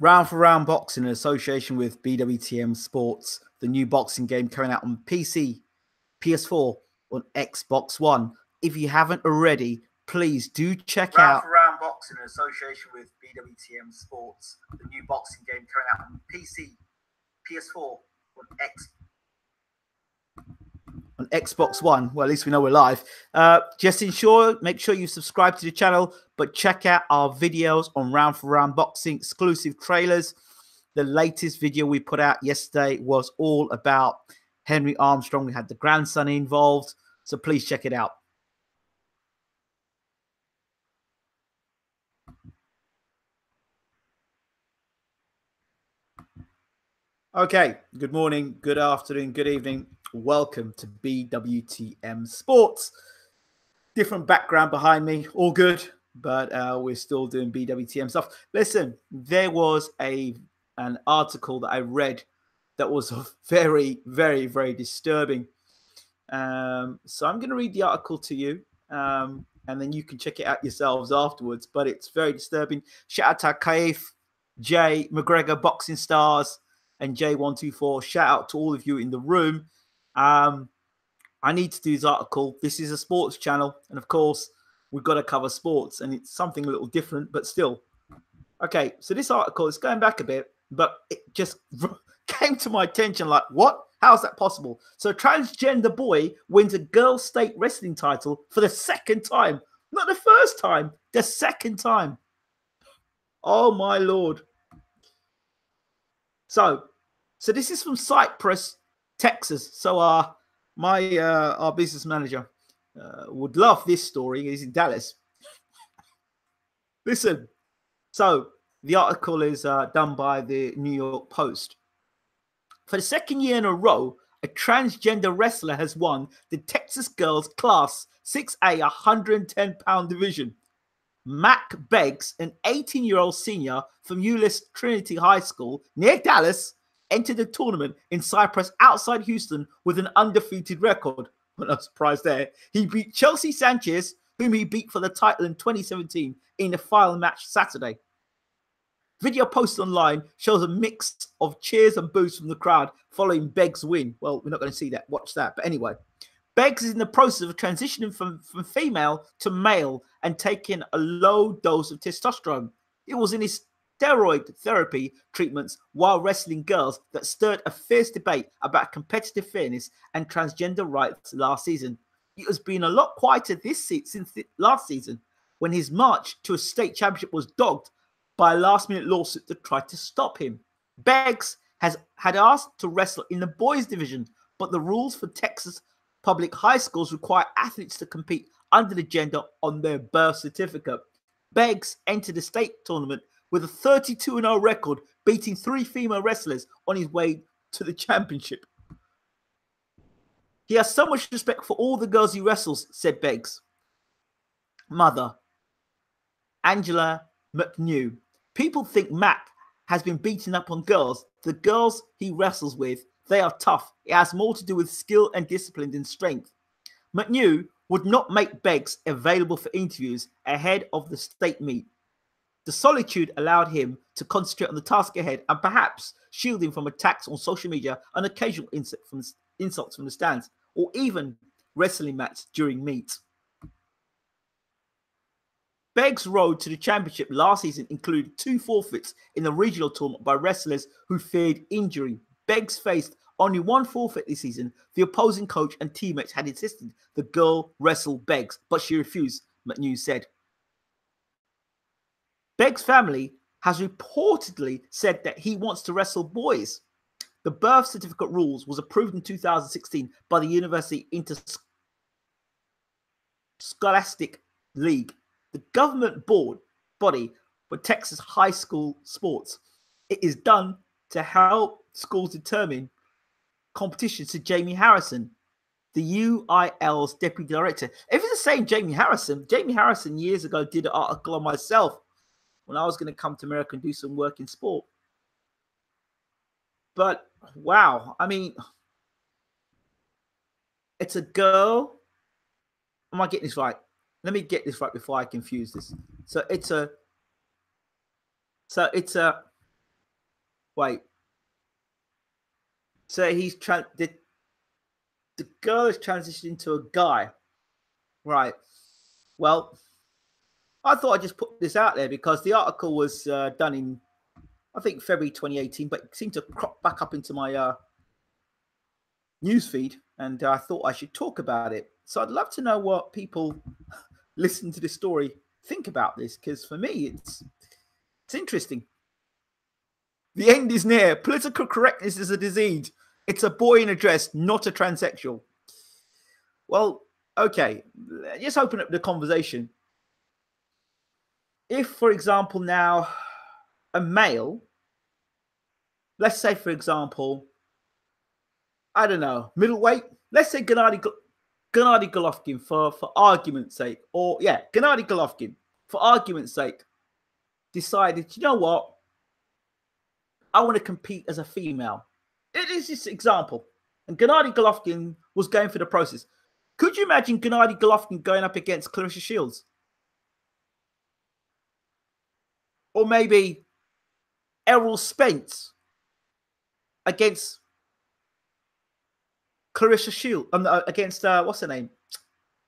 Round for Round Boxing in association with BWTM Sports, the new boxing game coming out on PC, PS4, on Xbox One. If you haven't already, please do check out Round for Round Boxing in association with BWTM Sports, the new boxing game coming out on PC, PS4, on Xbox One. Well, at least we know we're live. Just make sure you subscribe to the channel, but check out our videos on Round for Round Boxing, exclusive trailers. The latest video we put out yesterday was all about Henry Armstrong. We had the grandson involved, so please check it out. Okay, good morning, good afternoon, good evening. Welcome to BWTM Sports. Different background behind me, all good, but we're still doing BWTM stuff. Listen, there was an article that I read that was very, very, very disturbing. So I'm going to read the article to you, and then you can check it out yourselves afterwards. But it's very disturbing. Shout out to Kaif, Jay, McGregor, Boxing Stars, and J124. Shout out to all of you in the room. I need to do this article. This is a sports channel, and of course, we've got to cover sports, and it's something a little different, but still. Okay, so this article is going back a bit, but it just came to my attention like, what? How's that possible? So a transgender boy wins a girls' state wrestling title for the second time. Not the first time, the second time. Oh, my Lord. So this is from Cypress, Texas. So our business manager would love this story. He's in Dallas. Listen. So the article is done by the New York Post. For the second year in a row, a transgender wrestler has won the Texas Girls Class 6A 110-pound division. Mac Beggs, an 18-year-old senior from Euless Trinity High School near Dallas, entered the tournament in Cyprus outside Houston with an undefeated record. Well, no surprise there. He beat Chelsea Sanchez, whom he beat for the title in 2017 in the final match Saturday. Video posted online shows a mix of cheers and boos from the crowd following Beggs' win. Well, we're not going to see that. Watch that. But anyway, Beggs is in the process of transitioning from female to male and taking a low dose of testosterone. It was in his steroid therapy treatments while wrestling girls that stirred a fierce debate about competitive fairness and transgender rights last season. It has been a lot quieter since last season, when his march to a state championship was dogged by a last-minute lawsuit that tried to stop him. Beggs had asked to wrestle in the boys' division, but the rules for Texas public high schools require athletes to compete under the gender on their birth certificate. Beggs entered the state tournament with a 32-0 record, beating 3 female wrestlers on his way to the championship. He has so much respect for all the girls he wrestles, said Beggs' mother, Angela McNew. People think Mac has been beaten up on girls. The girls he wrestles with, they are tough. It has more to do with skill and discipline than strength. McNew would not make Beggs available for interviews ahead of the state meet. The solitude allowed him to concentrate on the task ahead and perhaps shield him from attacks on social media and occasional insults from the stands, or even wrestling matches during meets. Beggs' road to the championship last season included 2 forfeits in the regional tournament by wrestlers who feared injury. Beggs faced only 1 forfeit this season. The opposing coach and teammates had insisted the girl wrestle Beggs, but she refused, McNew said. Beggs' family has reportedly said that he wants to wrestle boys. The birth certificate rules was approved in 2016 by the University Interscholastic League, the government body for Texas high school sports. It is done to help schools determine competitions, to Jamie Harrison, the UIL's deputy director. If it's the same Jamie Harrison years ago did an article on myself when I was going to come to America and do some work in sport. But wow, I mean, it's a girl. Am I getting this right? Let me get this right before I confuse this. So it's a Wait. So the girl is transitioned into a guy. Right. Well, I thought I'd just put this out there because the article was done in, I think, February 2018, but it seemed to crop back up into my newsfeed, and I thought I should talk about it. So I'd love to know what people listen to this story think about this, because for me, it's interesting. The end is near. Political correctness is a disease. It's a boy in a dress, not a transsexual. Well, okay, let's open up the conversation. If, for example, now a male, let's say, for example, I don't know, middleweight, let's say Gennady Golovkin for argument's sake, or yeah, Gennady Golovkin for argument's sake, decided, you know what, I want to compete as a female. It is this example. And Gennady Golovkin was going through the process. Could you imagine Gennady Golovkin going up against Clarissa Shields? Or maybe Errol Spence against Clarissa Shields, against, what's her name?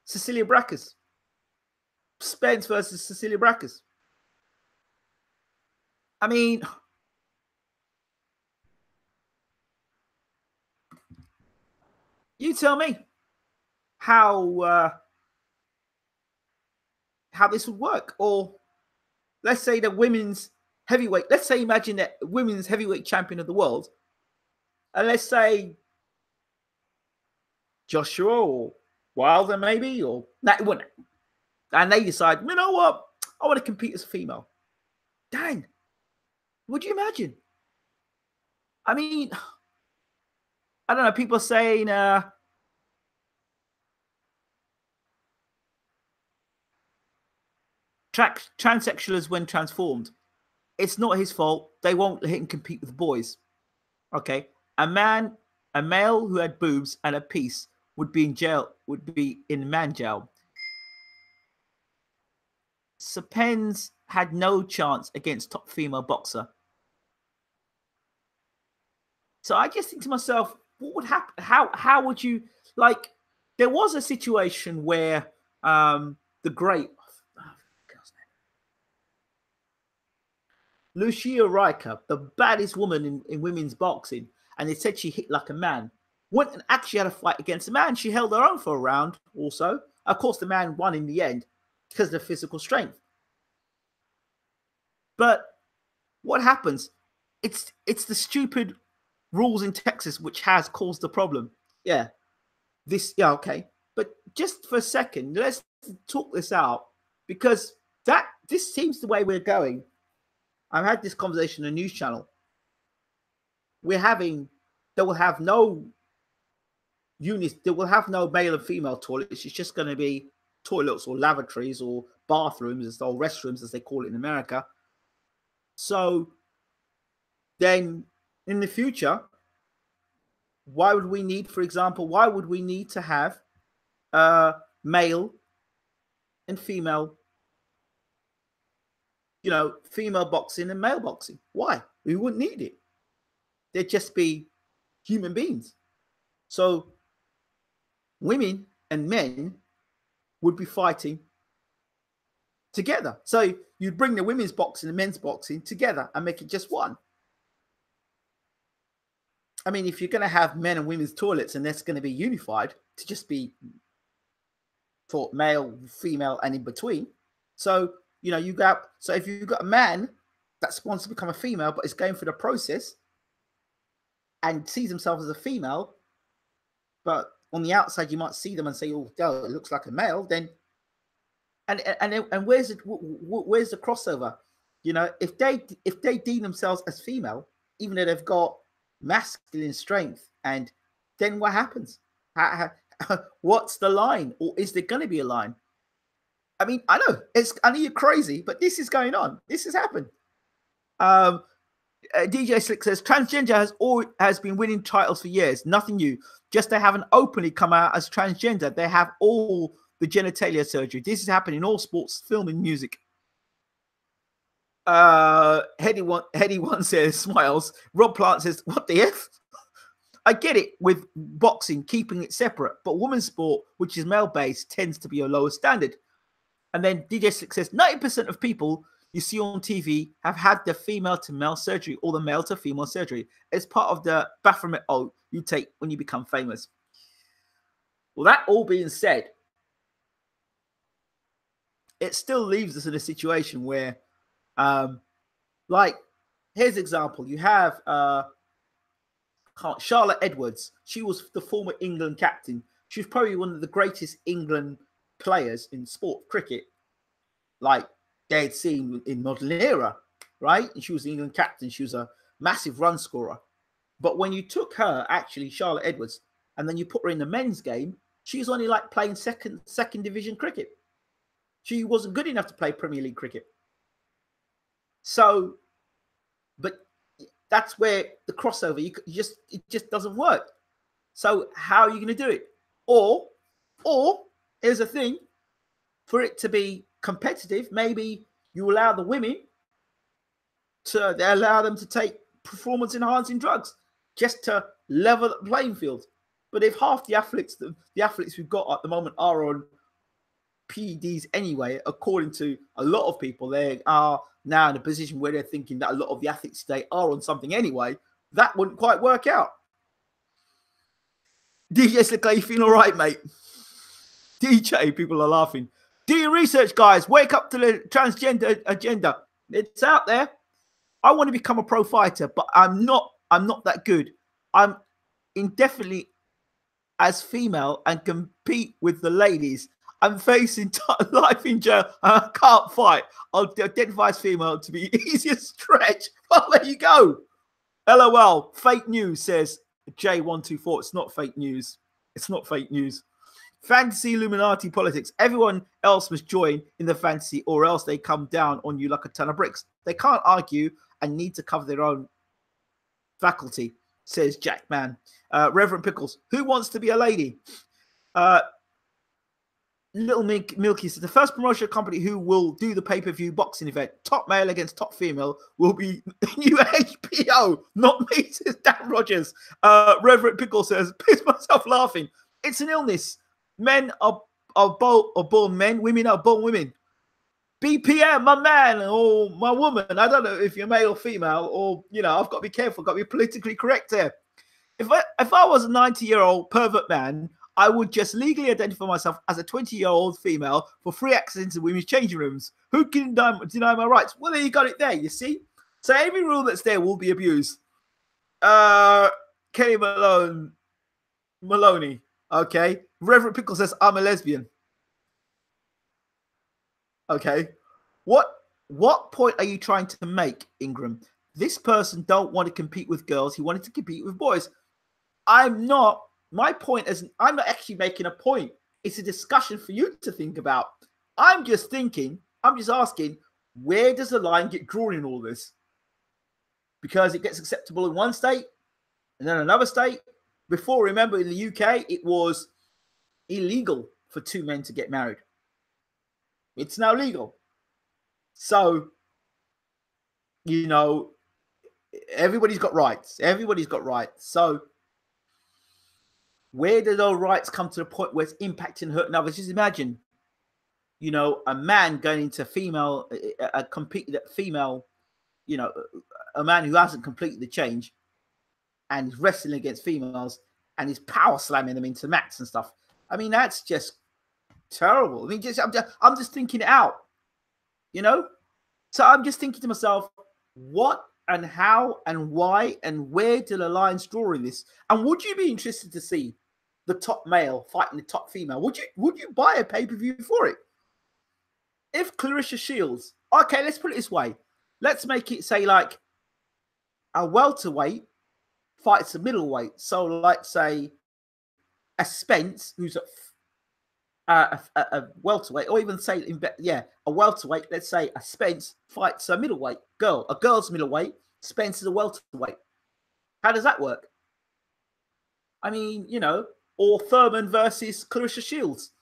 Cecilia Brackers. Spence versus Cecilia Brackers. I mean, you tell me how this would work. Or let's say the women's heavyweight, let's say imagine that women's heavyweight champion of the world, and let's say Joshua or Wilder maybe, or that wouldn't. And they decide, you know what, I want to compete as a female. Dang, would you imagine? I mean, I don't know, people are saying transsexual is when transformed. It's not his fault. They won't let him compete with boys. Okay, a male who had boobs and a piece would be in jail. Would be in man jail. Spence had no chance against top female boxer. So I just think to myself, what would happen? How would you, like? There was a situation where the great Lucia Riker, the baddest woman in women's boxing, and they said she hit like a man, went and actually had a fight against a man. She held her own for a round also. Of course, the man won in the end because of the physical strength. But what happens? It's the stupid rules in Texas which has caused the problem. Yeah. Okay. But just for a second, let's talk this out, because this seems the way we're going. I've had this conversation on a news channel. They will have no units, they will have no male and female toilets. It's just going to be toilets or lavatories or bathrooms or restrooms, as they call it in America. So then in the future, why would we need, for example, to have male and female, female boxing and male boxing? Why? We wouldn't need it. They'd just be human beings. So women and men would be fighting together. So you'd bring the women's boxing and men's boxing together and make it just one. I mean, if you're going to have men and women's toilets and that's going to be unified to just be for male, female, and in between. So, so if you've got a man that wants to become a female, but is going through the process and sees himself as a female, but on the outside, you might see them and say, oh, it looks like a male, then, and where's the crossover? If they deem themselves as female, even though they've got masculine strength, and then what happens? What's the line? Or is there going to be a line? I mean, I know you're crazy, but this is going on. This has happened. DJ Slick says transgender has been winning titles for years. Nothing new. Just they haven't openly come out as transgender. They have all the genitalia surgery. This is happening in all sports, film, and music. Heady one says, smiles. Rob Plant says, what the F? I get it with boxing, keeping it separate, but women's sport, which is male-based, tends to be a lower standard. And then DJ Success, 90% of people you see on TV have had the female to male surgery or the male to female surgery. It's part of the Baphomet oath you take when you become famous. Well, that all being said, it still leaves us in a situation where, like, here's an example. You have Charlotte Edwards. She was the former England captain. She was probably one of the greatest England players in sport, cricket, like they had seen in modern era, right? And she was the England captain. She was a massive run scorer. But when you took her, actually, Charlotte Edwards, and then you put her in the men's game, she was only like playing second division cricket. She wasn't good enough to play Premier League cricket. So, but that's where the crossover, it just doesn't work. So how are you going to do it? Or here's the thing, for it to be competitive, maybe you allow the women allow them to take performance enhancing drugs just to level the playing field. But if half the athletes we've got at the moment are on PEDs anyway, according to a lot of people, they are now in a position where they're thinking that a lot of the athletes today are on something anyway, that wouldn't quite work out. DJ, look like you feel all right, mate. DJ, people are laughing. Do your research, guys. Wake up to the transgender agenda. It's out there. I want to become a pro fighter, but I'm not that good. I'm indefinitely as female and compete with the ladies. I'm facing life in jail and I can't fight. I'll identify as female to be easier stretch. Well, there you go. LOL. Fake news, says J124. It's not fake news. It's not fake news. Fantasy Illuminati politics. Everyone else must join in the fantasy or else they come down on you like a ton of bricks. They can't argue and need to cover their own faculty, says Jackman. Reverend Pickles. Who wants to be a lady? Little Milky says the first promotional company who will do the pay-per-view boxing event, top male against top female, will be new HBO, not me, says Dan Rogers. Reverend Pickle says, piss myself laughing. It's an illness. Men are born men, women are born women. BPM, my man or my woman. I don't know if you're male or female, or, you know, I've got to be careful, I've got to be politically correct here. If I was a 90-year-old pervert man, I would just legally identify myself as a 20-year-old female for free access into women's changing rooms. Who can deny my rights? Well, there you got it there, you see? So every rule that's there will be abused. Kenny Maloney, okay. Reverend Pickle says, I'm a lesbian. Okay. What point are you trying to make, Ingram? This person don't want to compete with girls. He wanted to compete with boys. I'm not. My point isn't, I'm not actually making a point. It's a discussion for you to think about. I'm just asking, where does the line get drawn in all this? Because it gets acceptable in one state and then another state. Before, remember, in the UK, it was illegal for two men to get married. It's now legal. So, you know, everybody's got rights. Everybody's got rights. So, where do those rights come to the point where it's impacting hurting others? Just imagine, you know, a man going into female, you know, a man who hasn't completed the change and is wrestling against females and is power slamming them into mats and stuff. I mean, that's just terrible. I mean, I'm just thinking it out, you know? So I'm just thinking to myself, what and how and why and where do the lines draw in this? And would you be interested to see the top male fighting the top female? Would you buy a pay-per-view for it? If Clarissa Shields, okay, let's put it this way. Let's make it say like a welterweight fights a middleweight. So like say a Spence who's a welterweight, or even say a welterweight. Let's say a Spence fights a middleweight girl, a girl's middleweight. Spence is a welterweight. How does that work? I mean, you know, or Thurman versus Clarissa Shields,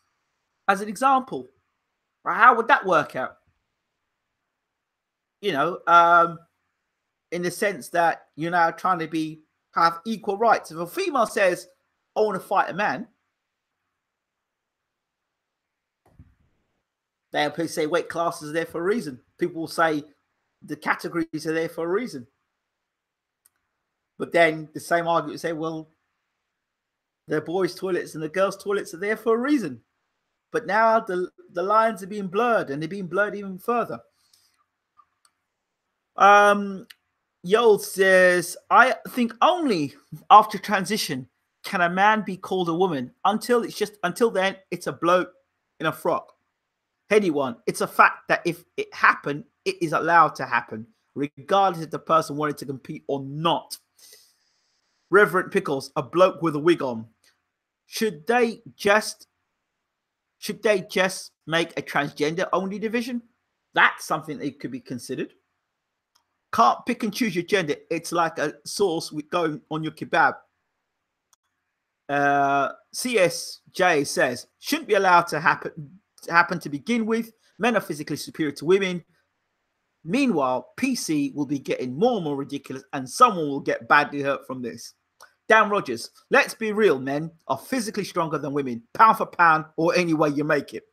as an example. How would that work out? you know, in the sense that you're now trying to have equal rights. If a female says, I want to fight a man, they'll say weight classes are there for a reason. People will say the categories are there for a reason. But then the same argument say, well, the boys' toilets and the girls' toilets are there for a reason. But now the lines are being blurred, and they're being blurred even further. Yoel says, I think only after transition can a man be called a woman. Until then, it's a bloke in a frock. Anyone, it's a fact that if it happened, it is allowed to happen, regardless if the person wanted to compete or not. Reverend Pickles, a bloke with a wig on. Should they just make a transgender only division? That's something that could be considered. Can't pick and choose your gender. It's like a sauce with going on your kebab. CSJ says, shouldn't be allowed to happen to begin with. Men are physically superior to women. Meanwhile, PC will be getting more and more ridiculous, and someone will get badly hurt from this. Dan Rogers, let's be real, men are physically stronger than women, pound for pound, or any way you make it.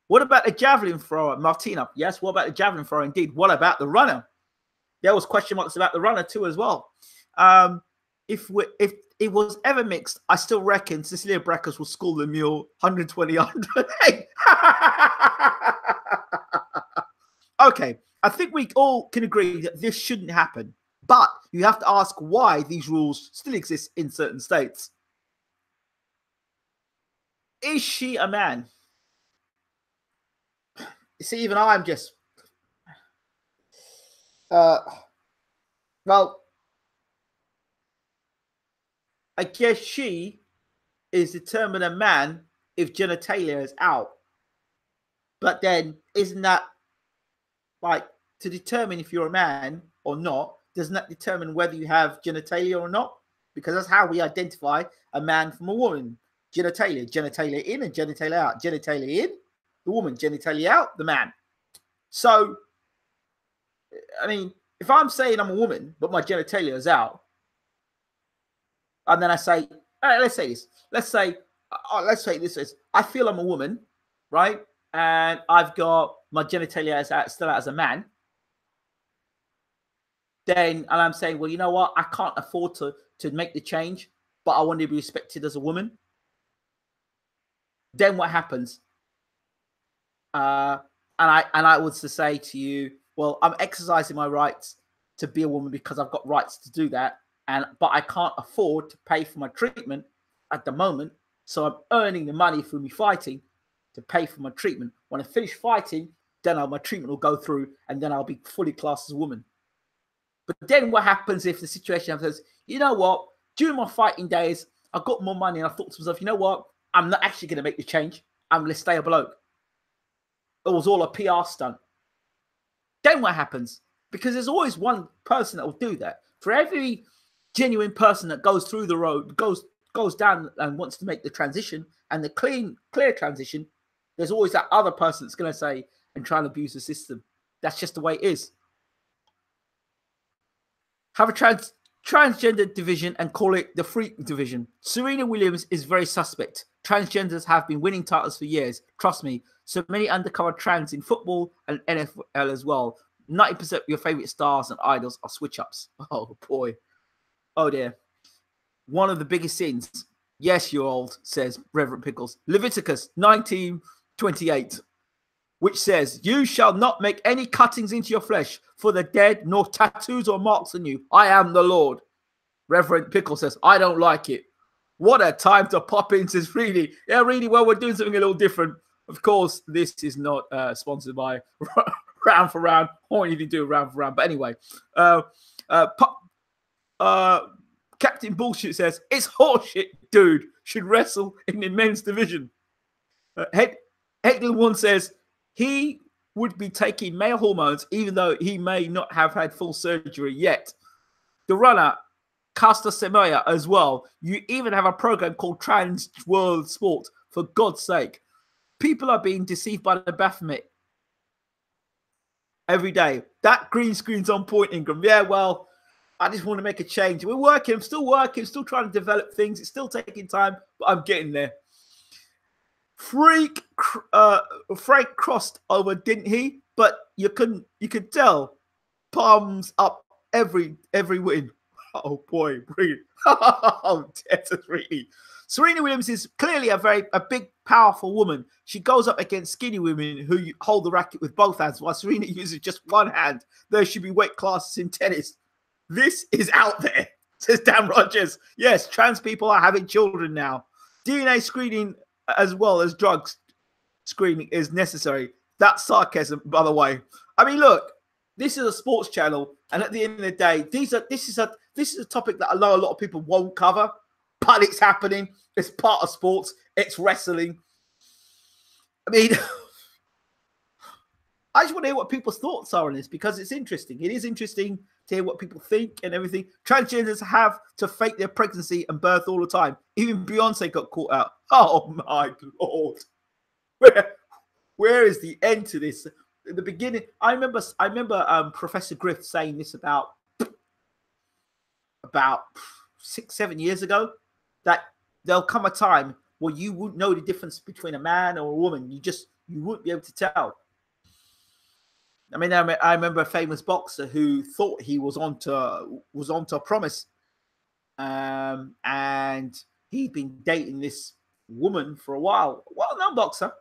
What about the javelin thrower, Martina? Yes, what about the javelin thrower? Indeed. What about the runner? There was question marks about the runner too as well. If it was ever mixed, I still reckon Cecilia Brackers will school the mule 120, 100. Hey! Okay, I think we all can agree that this shouldn't happen. But you have to ask why these rules still exist in certain states. Is she a man? You see, even I'm just... well, I guess she is determined a man if genitalia is out. But then, isn't that like to determine if you're a man or not? Doesn't that determine whether you have genitalia or not? Because that's how we identify a man from a woman. Genitalia in and genitalia out. Genitalia in, the woman. Genitalia out, the man. So, I mean, if I'm saying I'm a woman, but my genitalia is out, and then I say, all right, let's say this. Let's say this is, I feel I'm a woman, right? And I've got my genitalia still out as a man. Then, and I'm saying, well, you know what? I can't afford to make the change, but I want to be respected as a woman. Then what happens? And I would say to you, well, I'm exercising my rights to be a woman because I've got rights to do that. But I can't afford to pay for my treatment at the moment. So I'm earning the money through me fighting to pay for my treatment. When I finish fighting, then my treatment will go through, and then I'll be fully classed as a woman. But then what happens if the situation happens, you know what, during my fighting days, I got more money and I thought to myself, you know what, I'm not actually going to make the change. I'm going to stay a bloke. It was all a PR stunt. Then what happens? Because there's always one person that will do that. For every genuine person that goes through the road, goes down and wants to make the transition and the clear transition, there's always that other person that's going to say and try and abuse the system. That's just the way it is. Have a transgender division and call it the freak division. Serena Williams is very suspect. Transgenders have been winning titles for years. Trust me. So many undercover trans in football and NFL as well. 90% of your favorite stars and idols are switch-ups. Oh, boy. Oh, dear. One of the biggest sins. Yes, you're old, says Reverend Pickles. Leviticus 19:28. Which says, you shall not make any cuttings into your flesh for the dead, nor tattoos or marks on you. I am the Lord. Reverend Pickle says, I don't like it. What a time to pop in, says Reedy. Yeah, Reedy, well, we're doing something a little different. Of course, this is not sponsored by Round for Round. I won't even do Round for Round. But anyway, Captain Bullshit says, it's horseshit, dude. Should wrestle in the men's division. Hegel one says, he would be taking male hormones even though he may not have had full surgery yet. The runner, Casta Semoya as well. You even have a program called Trans World Sport. For God's sake. People are being deceived by the Baphomet. every day. That green screen's on point, Ingram. Yeah, well, I just want to make a change. We're working. I'm still working, still trying to develop things. It's still taking time, but I'm getting there. Frank crossed over, didn't he? But you could tell, palms up every win. Oh boy, brilliant. Oh, that's really. Serena Williams is clearly a big, powerful woman. She goes up against skinny women who hold the racket with both hands, while Serena uses just one hand. There should be weight classes in tennis. This is out there, says Dan Rogers. Yes, trans people are having children now. DNA screening as well as drugs screening is necessary. That's sarcasm, by the way. I mean, look, this is a sports channel, and at the end of the day, this is a topic that I know a lot of people won't cover, but it's happening. It's part of sports. It's wrestling. I mean, I just want to hear what people's thoughts are on this, because it's interesting. It is interesting to hear what people think and everything. Transgenders have to fake their pregnancy and birth all the time. Even Beyonce got caught out. Oh my Lord. Where is the end to this? At the beginning, I remember Professor Griff saying this about 6-7 years ago, that there'll come a time where you wouldn't know the difference between a man or a woman. You wouldn't be able to tell. I mean, I remember a famous boxer who thought he was onto a promise, and he'd been dating this woman for a while, well-known boxer,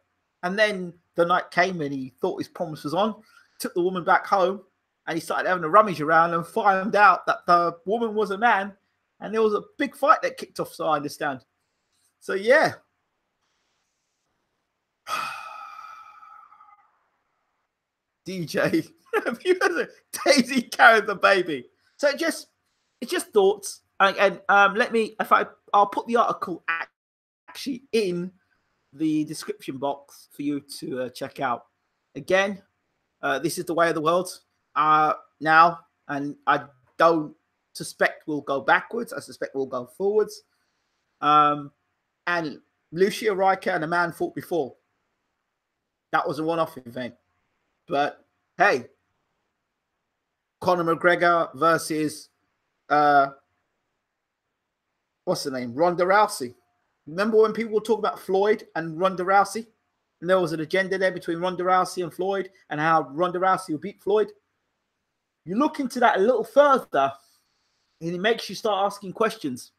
and then the night came and he thought his promise was on, took the woman back home, and he started having a rummage around and found out that the woman was a man, and there was a big fight that kicked off, so I understand. So yeah. DJ, Daisy carried the baby. So it's just thoughts. And I'll put the article actually in the description box for you to check out. Again, this is the way of the world now, and I don't suspect we'll go backwards. I suspect we'll go forwards. And Lucia Riker and a man fought before. That was a one-off event. But hey, Conor McGregor versus what's the name? Ronda Rousey. Remember when people would talk about Floyd and Ronda Rousey? And there was an agenda there between Ronda Rousey and Floyd, and how Ronda Rousey would beat Floyd. You look into that a little further, and it makes you start asking questions.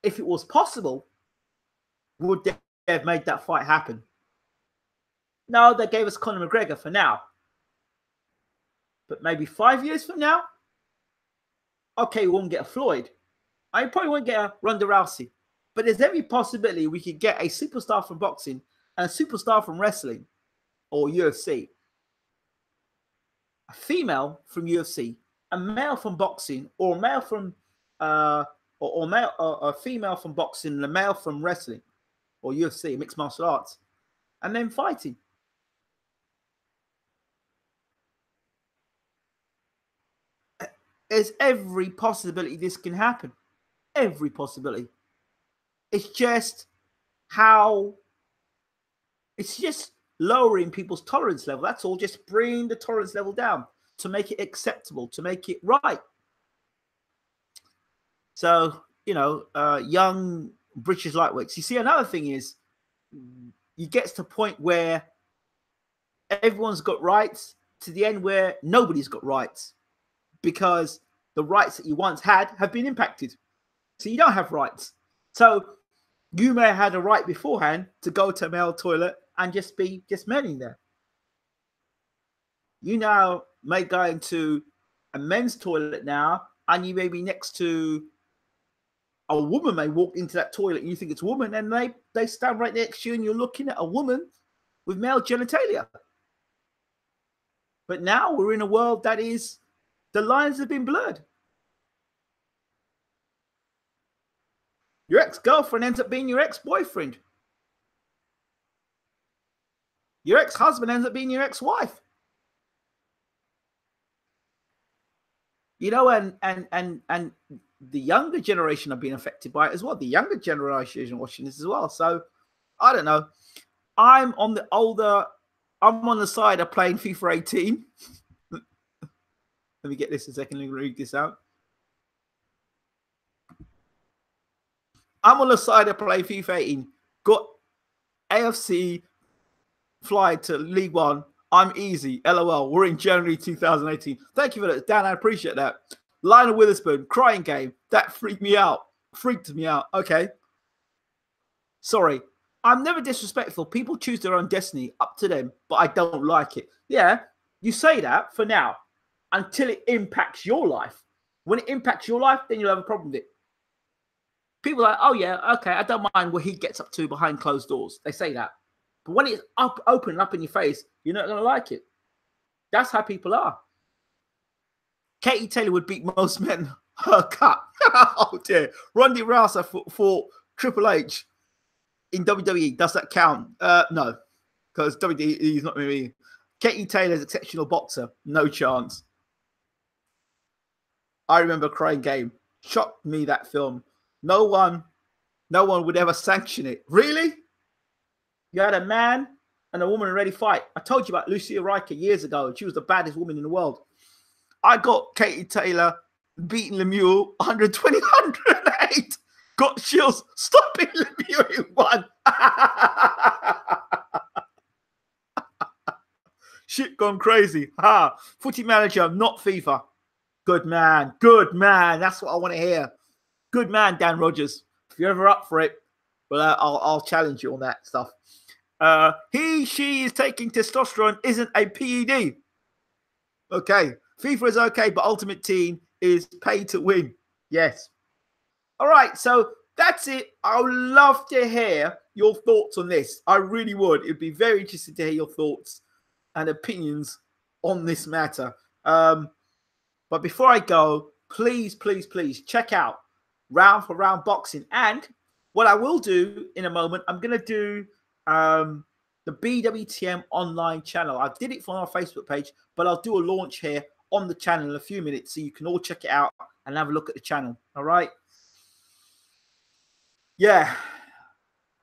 If it was possible, would they have made that fight happen? No, they gave us Conor McGregor for now. But maybe 5 years from now, okay, we won't get a Floyd. I probably won't get a Ronda Rousey. But there's every possibility we could get a superstar from boxing and a superstar from wrestling or UFC. A female from UFC, a male from boxing, or a male from or a female from boxing and a male from wrestling or UFC, mixed martial arts, and then fighting. There's every possibility this can happen. Every possibility. It's just lowering people's tolerance level. That's all. Just bring the tolerance level down to make it acceptable, to make it right. So, young British lightweights. You see, another thing is, you get to the point where everyone's got rights to the end where nobody's got rights, because the rights that you once had have been impacted. So you don't have rights. So you may have had a right beforehand to go to a male toilet and just men in there. You now may go into a men's toilet now, and you may be next to a woman may walk into that toilet and you think it's a woman, and they stand right next to you and you're looking at a woman with male genitalia. But now we're in a world that is, the lines have been blurred. Your ex-girlfriend ends up being your ex-boyfriend. Your ex-husband ends up being your ex-wife. And the younger generation are being affected by it as well. The younger generation is watching this as well. So I don't know. I'm on the older I'm on the side of playing FIFA 18. Let me get this a second. Let me read this out. I'm on the side of playing FIFA 18. Got AFC fly to League One. I'm easy. LOL. We're in January 2018. Thank you for that, Dan. I appreciate that. Lionel Witherspoon, crying game. That freaked me out. Freaked me out. Okay. Sorry. I'm never disrespectful. People choose their own destiny. Up to them. But I don't like it. Yeah. You say that for now. Until it impacts your life. When it impacts your life, then you'll have a problem with it. People are like, oh yeah, okay, I don't mind what he gets up to behind closed doors. They say that. But when it's open up in your face, you're not going to like it. That's how people are. Katie Taylor would beat most men her cut. Oh dear. Ronda Rousey for Triple H in WWE. Does that count? No, because WWE is not really. Katie Taylor's exceptional boxer. No chance. I remember Crying Game. Shocked me, that film. No one would ever sanction it. Really? You had a man and a woman ready to fight. I told you about Lucia Riker years ago. She was the baddest woman in the world. I got Katie Taylor beating Lemieux 120, 108. Got Shields stopping Lemieux in one. Shit gone crazy. Ha. Footy manager, not FIFA. Good man. Good man. That's what I want to hear. Good man, Dan Rogers. If you're ever up for it, well, I'll challenge you on that stuff. She is taking testosterone isn't a PED. Okay. FIFA is okay, but Ultimate Team is pay to win. Yes. All right. So that's it. I would love to hear your thoughts on this. I really would. It'd be very interesting to hear your thoughts and opinions on this matter. But before I go, please, please, please check out Round for Round Boxing. And what I will do in a moment, I'm going to do the BWTM online channel. I did it for our Facebook page, but I'll do a launch here on the channel in a few minutes so you can all check it out and have a look at the channel. All right. Yeah.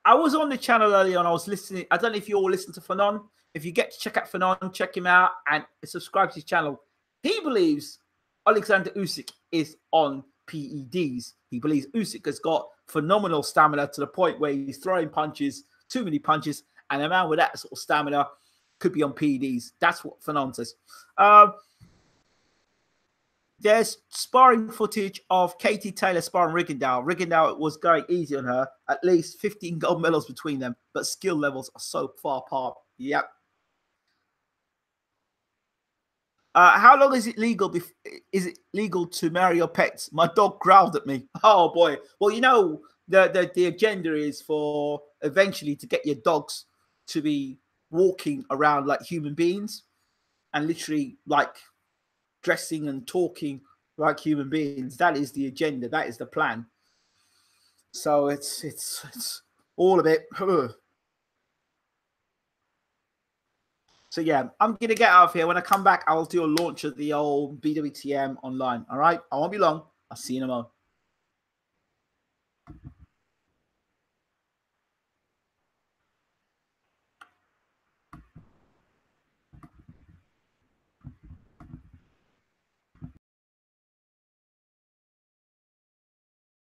I was on the channel earlier and I was listening. I don't know if you all listen to Fanon. If you get to check out Fanon, check him out and subscribe to his channel. He believes Alexander Usyk is on PEDs. He believes Usyk has got phenomenal stamina to the point where he's throwing punches, too many punches, and a man with that sort of stamina could be on PEDs. That's what Fanon says. There's sparring footage of Katie Taylor sparring Rigondeaux. Rigondeaux was going easy on her. At least 15 gold medals between them, but skill levels are so far apart. Yep. How long is it legal? Is it legal to marry your pets? My dog growled at me. Oh boy. Well, you know, the agenda is for eventually to get your dogs to be walking around like human beings and literally like dressing and talking like human beings. That is the agenda. That is the plan. So it's all of it. So yeah, I'm going to get out of here. When I come back, I'll do a launch of the old BWTM online. All right? I won't be long. I'll see you in a moment.